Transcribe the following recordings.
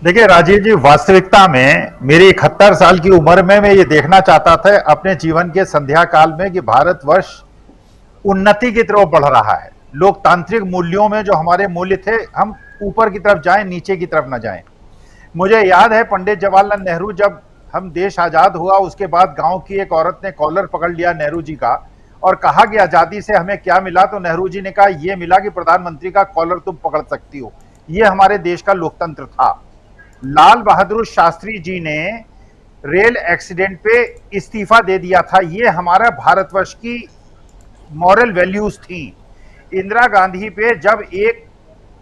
देखिए राजीव जी, वास्तविकता में मेरी 71 साल की उम्र में मैं ये देखना चाहता था अपने जीवन के संध्या काल में कि भारतवर्ष उन्नति की तरफ बढ़ रहा है। लोकतांत्रिक मूल्यों में जो हमारे मूल्य थे, हम ऊपर की तरफ जाएं, नीचे की तरफ न जाएं। मुझे याद है पंडित जवाहरलाल नेहरू, जब हम देश आजाद हुआ उसके बाद गांव की एक औरत ने कॉलर पकड़ लिया नेहरू जी का और कहा कि आजादी से हमें क्या मिला, तो नेहरू जी ने कहा यह मिला कि प्रधानमंत्री का कॉलर तुम पकड़ सकती हो। यह हमारे देश का लोकतंत्र था। लाल बहादुर शास्त्री जी ने रेल एक्सीडेंट पे इस्तीफा दे दिया था। ये हमारा भारतवर्ष की मॉरल वैल्यूज थी। इंदिरा गांधी पे जब एक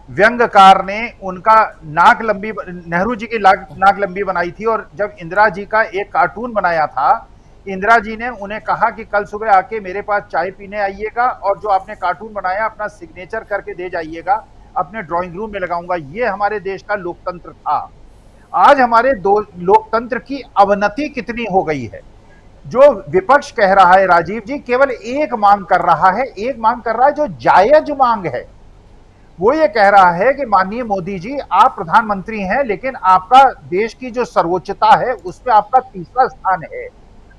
व्यंग्यकार ने उनका नाक लंबी, नेहरू जी की नाक लंबी बनाई थी, और जब इंदिरा जी का एक कार्टून बनाया था, इंदिरा जी ने उन्हें कहा कि कल सुबह आके मेरे पास चाय पीने आइएगा और जो आपने कार्टून बनाया अपना सिग्नेचर करके दे जाइएगा, अपने ड्राइंग रूम में लगाऊंगा। ये हमारे देश का लोकतंत्र था। आज हमारे दो लोकतंत्र की अवनति कितनी हो गई है। जो विपक्ष कह रहा है राजीव जी, केवल एक मांग कर रहा है, एक मांग कर रहा है जो जायज मांग है। वो ये कह रहा है कि माननीय मोदी जी, आप प्रधानमंत्री हैं, लेकिन आपका देश की जो सर्वोच्चता है उस पर आपका तीसरा स्थान है।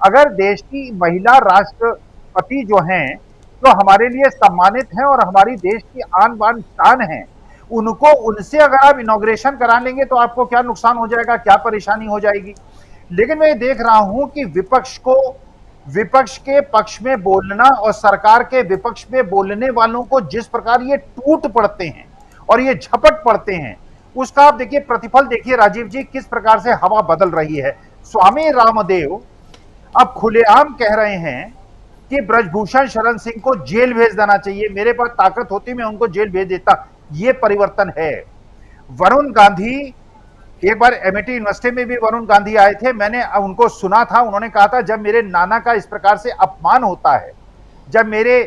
अगर देश की महिला राष्ट्रपति जो हैं, जो हमारे लिए सम्मानित हैं और हमारी देश की आन बान शान है, उनको, उनसे अगर आप इनॉग्रेशन करा लेंगे तो आपको क्या नुकसान हो जाएगा, क्या परेशानी हो जाएगी। लेकिन मैं देख रहा हूं कि विपक्ष के पक्ष में बोलना और सरकार के विपक्ष में बोलने वालों को जिस प्रकार ये टूट पड़ते हैं और ये झपट पड़ते हैं, उसका आप देखिए, प्रतिफल देखिए राजीव जी, किस प्रकार से हवा बदल रही है। स्वामी रामदेव अब खुलेआम कह रहे हैं कि ब्रजभूषण शरण सिंह को जेल भेज देना चाहिए। मेरे पास ताकत होती मैं उनको जेल भेज देता। ये परिवर्तन है। वरुण गांधी, एक बार एमआईटी यूनिवर्सिटी में भी वरुण गांधी आए थे, मैंने उनको सुना था। उन्होंने कहा था जब मेरे नाना का इस प्रकार से अपमान होता है, जब मेरे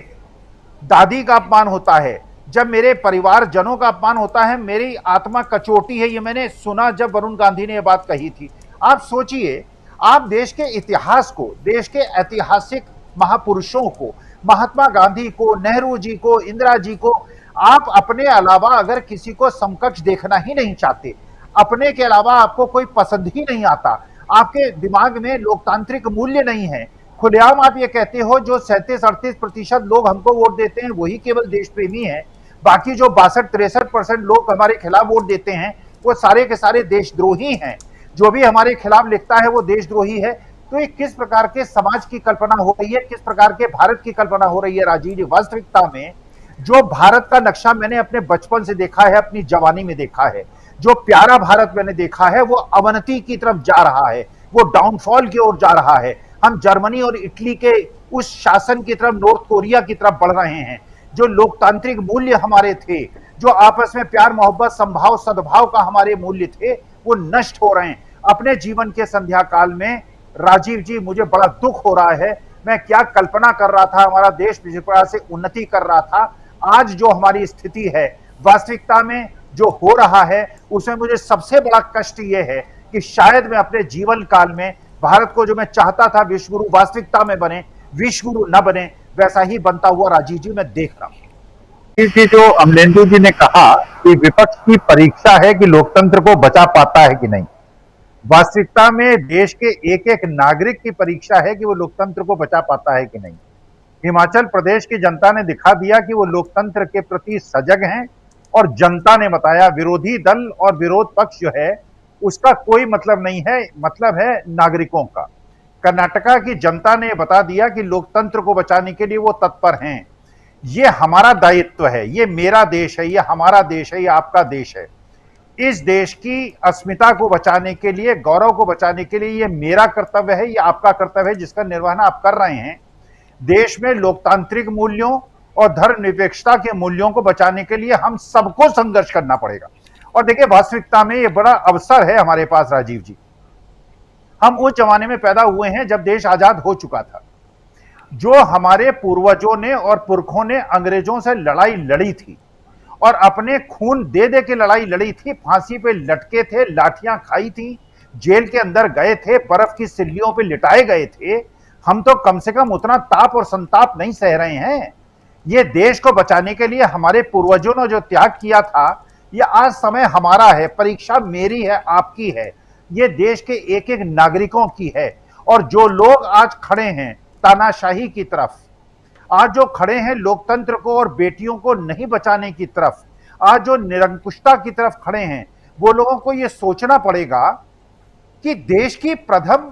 दादी का अपमान होता है, जब मेरे परिवारजनों का अपमान होता है, मेरी आत्मा कचोटी है। ये मैंने सुना जब वरुण गांधी ने यह बात कही थी। आप सोचिए, आप देश के इतिहास को, देश के ऐतिहासिक महापुरुषों को, महात्मा गांधी को, नेहरू जी को, इंदिरा जी को, आप अपने अलावा अगर किसी को समकक्ष देखना ही नहीं चाहते, अपने के अलावा आपको कोई पसंद ही नहीं आता, आपके दिमाग में लोकतांत्रिक मूल्य नहीं है, खुलेआम आप ये कहते हो जो 37-38% लोग हमको वोट देते हैं वही केवल देश प्रेमी है, बाकी जो 62-63% लोग हमारे खिलाफ वोट देते हैं वो सारे के सारे देशद्रोही हैं, जो भी हमारे खिलाफ लिखता है वो देशद्रोही है। तो ये किस प्रकार के समाज की कल्पना हो रही है, किस प्रकार के भारत की कल्पना हो रही है राजीव जी। वास्तविकता में जो भारत का नक्शा मैंने अपने बचपन से देखा है, अपनी जवानी में देखा है, जो प्यारा भारत मैंने देखा है, वो अवनति की तरफ जा रहा है, वो डाउनफॉल की ओर जा रहा है। हम जर्मनी और इटली के उस शासन की तरफ, नॉर्थ कोरिया की तरफ बढ़ रहे हैं। जो लोकतांत्रिक मूल्य हमारे थे, जो आपस में प्यार मोहब्बत संभाव सद्भाव का हमारे मूल्य थे, वो नष्ट हो रहे हैं। अपने जीवन के संध्या काल में राजीव जी मुझे बड़ा दुख हो रहा है। मैं क्या कल्पना कर रहा था, हमारा देश जिस प्रकार से उन्नति कर रहा था, आज जो हमारी स्थिति है, वास्तविकता में जो हो रहा है, उसमें मुझे सबसे बड़ा कष्ट यह है कि शायद मैं अपने जीवन काल में भारत को, जो मैं चाहता था विश्वगुरु, वास्तविकता में बने, विश्वगुरु न बने, वैसा ही बनता हुआ राजीव जी मैं देख रहा हूं। कि जो अमलेंदु जी ने कहा कि विपक्ष की परीक्षा है कि लोकतंत्र को बचा पाता है कि नहीं, वास्तविकता में देश के एक एक नागरिक की परीक्षा है कि वो लोकतंत्र को बचा पाता है कि नहीं। हिमाचल प्रदेश की जनता ने दिखा दिया कि वो लोकतंत्र के प्रति सजग हैं, और जनता ने बताया, विरोधी दल और विरोध पक्ष जो है उसका कोई मतलब नहीं है, मतलब है नागरिकों का। कर्नाटका की जनता ने बता दिया कि लोकतंत्र को बचाने के लिए वो तत्पर हैं। ये हमारा दायित्व है, ये मेरा देश है, ये हमारा देश है, ये आपका देश है। इस देश की अस्मिता को बचाने के लिए, गौरव को बचाने के लिए ये मेरा कर्तव्य है, ये आपका कर्तव्य है जिसका निर्वहन आप कर रहे हैं। देश में लोकतांत्रिक मूल्यों और धर्मनिरपेक्षता के मूल्यों को बचाने के लिए हम सबको संघर्ष करना पड़ेगा। और देखिए, वास्तविकता में ये बड़ा अवसर है हमारे पास राजीव जी। हम उस जमाने में पैदा हुए हैं जब देश आजाद हो चुका था। जो हमारे पूर्वजों ने और पुरखों ने अंग्रेजों से लड़ाई लड़ी थी और अपने खून दे दे के लड़ाई लड़ी थी, फांसी पे लटके थे, लाठियां खाई थी, जेल के अंदर गए थे, बर्फ की सिल्लियों पे लिटाए गए थे, हम तो कम से कम उतना ताप और संताप नहीं सह रहे हैं। ये देश को बचाने के लिए हमारे पूर्वजों ने जो त्याग किया था, ये आज समय हमारा है, परीक्षा मेरी है, आपकी है, ये देश के एक एक नागरिकों की है। और जो लोग आज खड़े हैं तानाशाही की तरफ, आज जो खड़े हैं लोकतंत्र को और बेटियों को नहीं बचाने की तरफ, आज जो निरंकुशता की तरफ खड़े हैं, वो लोगों को ये सोचना पड़ेगा कि देश की प्रथम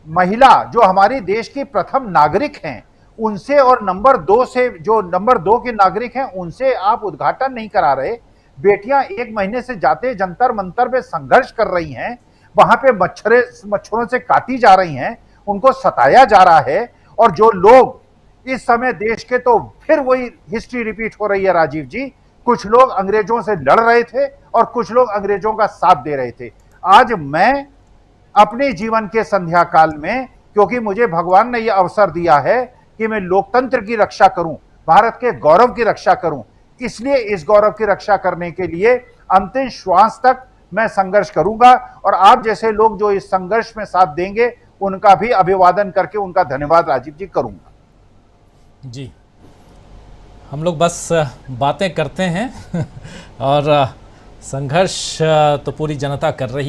महिला, जो हमारी देश की प्रथम नागरिक हैं, उनसे और नंबर 2 से, जो नंबर 2 के नागरिक हैं, उनसे आप उद्घाटन नहीं करा रहे। बेटियां 1 महीने से जाते जंतर मंतर पे संघर्ष कर रही हैं, वहां पे मच्छरों से काटी जा रही हैं, उनको सताया जा रहा है। और जो लोग इस समय देश के, तो फिर वही हिस्ट्री रिपीट हो रही है राजीव जी, कुछ लोग अंग्रेजों से लड़ रहे थे और कुछ लोग अंग्रेजों का साथ दे रहे थे। आज मैं अपने जीवन के संध्या काल में, क्योंकि मुझे भगवान ने यह अवसर दिया है कि मैं लोकतंत्र की रक्षा करूं, भारत के गौरव की रक्षा करूं, इसलिए इस गौरव की रक्षा करने के लिए अंतिम श्वास तक मैं संघर्ष करूंगा। और आप जैसे लोग जो इस संघर्ष में साथ देंगे, उनका भी अभिवादन करके उनका धन्यवाद राजीव जी करूंगा। जी, हम लोग बस बातें करते हैं और संघर्ष तो पूरी जनता कर रही है।